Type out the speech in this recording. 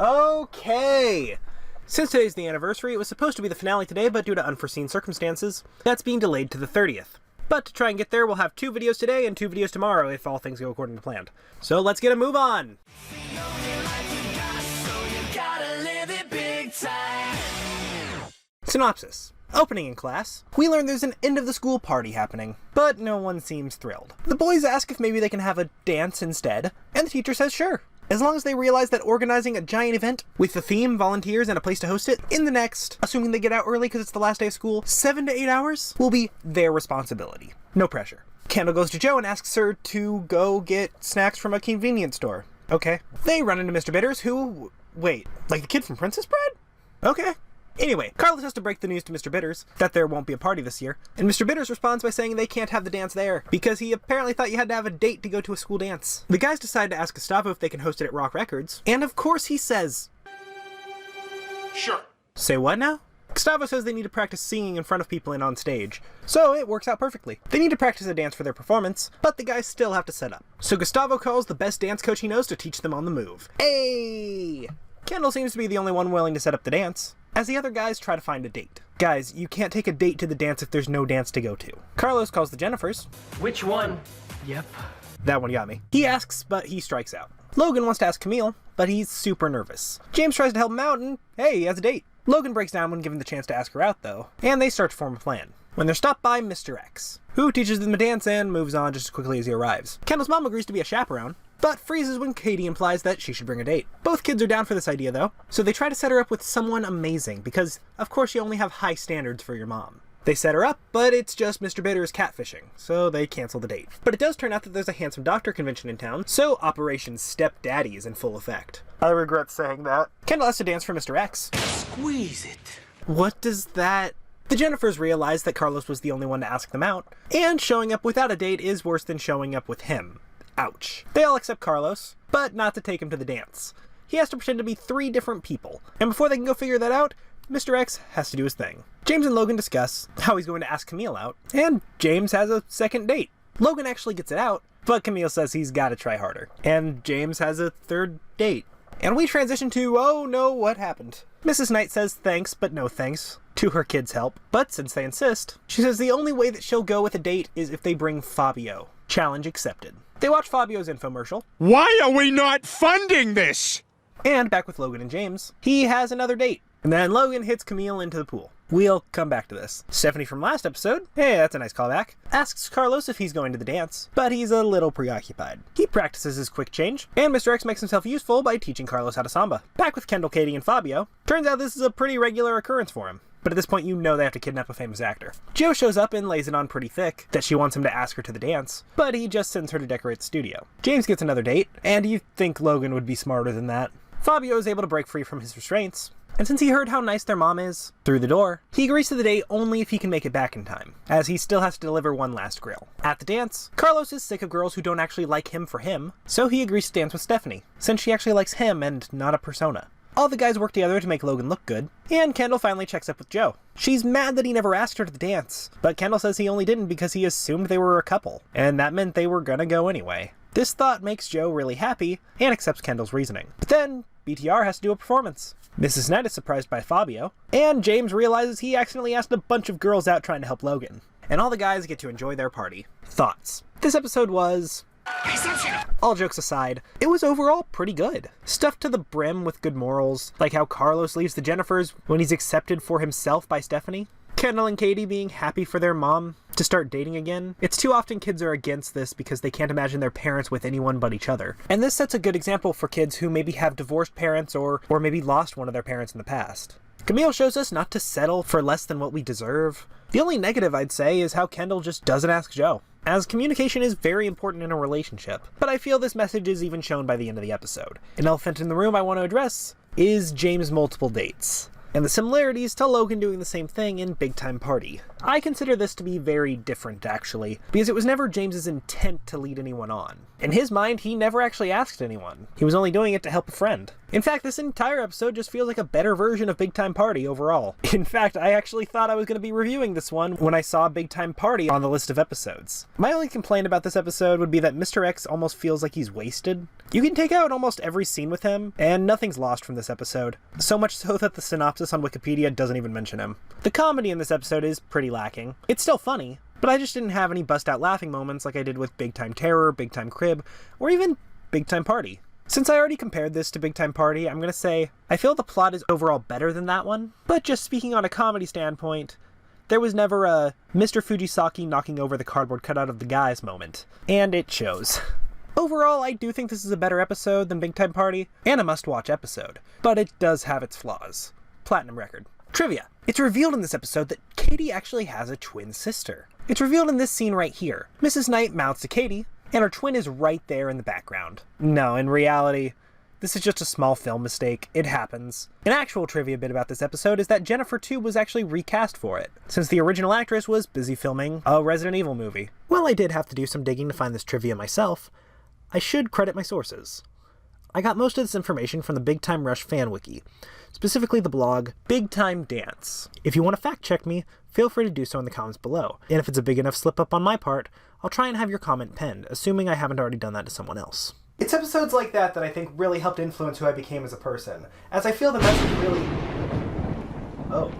Okay! Since today's the anniversary, it was supposed to be the finale today, but due to unforeseen circumstances, that's being delayed to the 30th. But to try and get there, we'll have 2 videos today and 2 videos tomorrow if all things go according to plan. So let's get a move on! Synopsis. Opening in class, we learn there's an end-of-the-school party happening, but no one seems thrilled. The boys ask if maybe they can have a dance instead, and the teacher says sure. As long as they realize that organizing a giant event with a theme, volunteers, and a place to host it in the next, assuming they get out early because it's the last day of school, 7 to 8 hours will be their responsibility. No pressure. Kendall goes to Jo and asks her to go get snacks from a convenience store. Okay. They run into Mr. Bitters, who... wait, like the kid from Princess Bride? Okay. Anyway, Carlos has to break the news to Mr. Bitters that there won't be a party this year, and Mr. Bitters responds by saying they can't have the dance there, because he apparently thought you had to have a date to go to a school dance. The guys decide to ask Gustavo if they can host it at Rock Records, and of course he says... sure. Say what now? Gustavo says they need to practice singing in front of people and on stage, so it works out perfectly. They need to practice a dance for their performance, but the guys still have to set up. So Gustavo calls the best dance coach he knows to teach them on the move. Hey! Kendall seems to be the only one willing to set up the dance, as the other guys try to find a date. Guys, you can't take a date to the dance if there's no dance to go to. Carlos calls the Jennifers. Which one? Yep. That one got me. He asks, but he strikes out. Logan wants to ask Camille, but he's super nervous. James tries to help him out, and hey, he has a date. Logan breaks down when given the chance to ask her out, though, and they start to form a plan. When they're stopped by Mr. X, who teaches them a dance and moves on just as quickly as he arrives. Kendall's mom agrees to be a chaperone, but freezes when Katie implies that she should bring a date. Both kids are down for this idea, though, so they try to set her up with someone amazing, because, of course, you only have high standards for your mom. They set her up, but it's just Mr. Bitters catfishing, so they cancel the date. But it does turn out that there's a Handsome Doctor convention in town, so Operation Stepdaddy is in full effect. I regret saying that. Kendall has to dance for Mr. X. Squeeze it. What does that... The Jennifers realize that Carlos was the only one to ask them out, and showing up without a date is worse than showing up with him. Ouch. They all accept Carlos, but not to take him to the dance. He has to pretend to be 3 different people, and before they can go figure that out, Mr. X has to do his thing. James and Logan discuss how he's going to ask Camille out, and James has a second date. Logan actually gets it out, but Camille says he's gotta try harder, and James has a 3rd date. And we transition to, oh no, what happened? Mrs. Knight says thanks, but no thanks, to her kids' help, but since they insist, she says the only way that she'll go with a date is if they bring Fabio. Challenge accepted. They watch Fabio's infomercial. Why are we not funding this? And back with Logan and James, he has another date. And then Logan hits Camille into the pool. We'll come back to this. Stephanie from last episode, hey, that's a nice callback, asks Carlos if he's going to the dance, but he's a little preoccupied. He practices his quick change, and Mr. X makes himself useful by teaching Carlos how to samba. Back with Kendall, Katie, and Fabio, turns out this is a pretty regular occurrence for him. But at this point, you know they have to kidnap a famous actor. Jo shows up and lays it on pretty thick that she wants him to ask her to the dance, but he just sends her to decorate the studio. James gets another date, and you'd think Logan would be smarter than that. Fabio is able to break free from his restraints, and since he heard how nice their mom is through the door, he agrees to the date only if he can make it back in time, as he still has to deliver one last grill. At the dance, Carlos is sick of girls who don't actually like him for him, so he agrees to dance with Stephanie, since she actually likes him and not a persona. All the guys work together to make Logan look good, and Kendall finally checks up with Jo. She's mad that he never asked her to the dance, but Kendall says he only didn't because he assumed they were a couple, and that meant they were gonna go anyway. This thought makes Jo really happy, and accepts Kendall's reasoning. But then, BTR has to do a performance. Mrs. Knight is surprised by Fabio, and James realizes he accidentally asked a bunch of girls out trying to help Logan. And all the guys get to enjoy their party. Thoughts? This episode was... all jokes aside, it was overall pretty good. Stuffed to the brim with good morals, like how Carlos leaves the Jennifers when he's accepted for himself by Stephanie. Kendall and Katie being happy for their mom to start dating again. It's too often kids are against this because they can't imagine their parents with anyone but each other. And this sets a good example for kids who maybe have divorced parents or maybe lost one of their parents in the past. Camille shows us not to settle for less than what we deserve. The only negative I'd say is how Kendall just doesn't ask Jo, as communication is very important in a relationship. But I feel this message is even shown by the end of the episode. An elephant in the room I want to address is James' multiple dates, and the similarities to Logan doing the same thing in Big Time Party. I consider this to be very different, actually, because it was never James's intent to lead anyone on. In his mind, he never actually asked anyone. He was only doing it to help a friend. In fact, this entire episode just feels like a better version of Big Time Party overall. In fact, I actually thought I was going to be reviewing this one when I saw Big Time Party on the list of episodes. My only complaint about this episode would be that Mr. X almost feels like he's wasted. You can take out almost every scene with him, and nothing's lost from this episode. So much so that the synopsis on Wikipedia doesn't even mention him. The comedy in this episode is pretty lacking. It's still funny, but I just didn't have any bust-out laughing moments like I did with Big Time Terror, Big Time Crib, or even Big Time Party. Since I already compared this to Big Time Party, I'm gonna say I feel the plot is overall better than that one, but just speaking on a comedy standpoint, there was never a Mr. Fujisaki knocking over the cardboard cutout of the guys moment, and it shows. Overall, I do think this is a better episode than Big Time Party, and a must-watch episode, but it does have its flaws. Platinum record. Trivia. It's revealed in this episode that Katie actually has a twin sister. It's revealed in this scene right here. Mrs. Knight mouths to Katie, and her twin is right there in the background. No, in reality, this is just a small film mistake. It happens. An actual trivia bit about this episode is that Jennifer 2 was actually recast for it, since the original actress was busy filming a Resident Evil movie. Well, I did have to do some digging to find this trivia myself. I should credit my sources. I got most of this information from the Big Time Rush fan wiki, specifically the blog Big Time Dance. If you want to fact check me, feel free to do so in the comments below, and if it's a big enough slip up on my part, I'll try and have your comment penned, assuming I haven't already done that to someone else. It's episodes like that that I think really helped influence who I became as a person, as I feel the message really... Oh.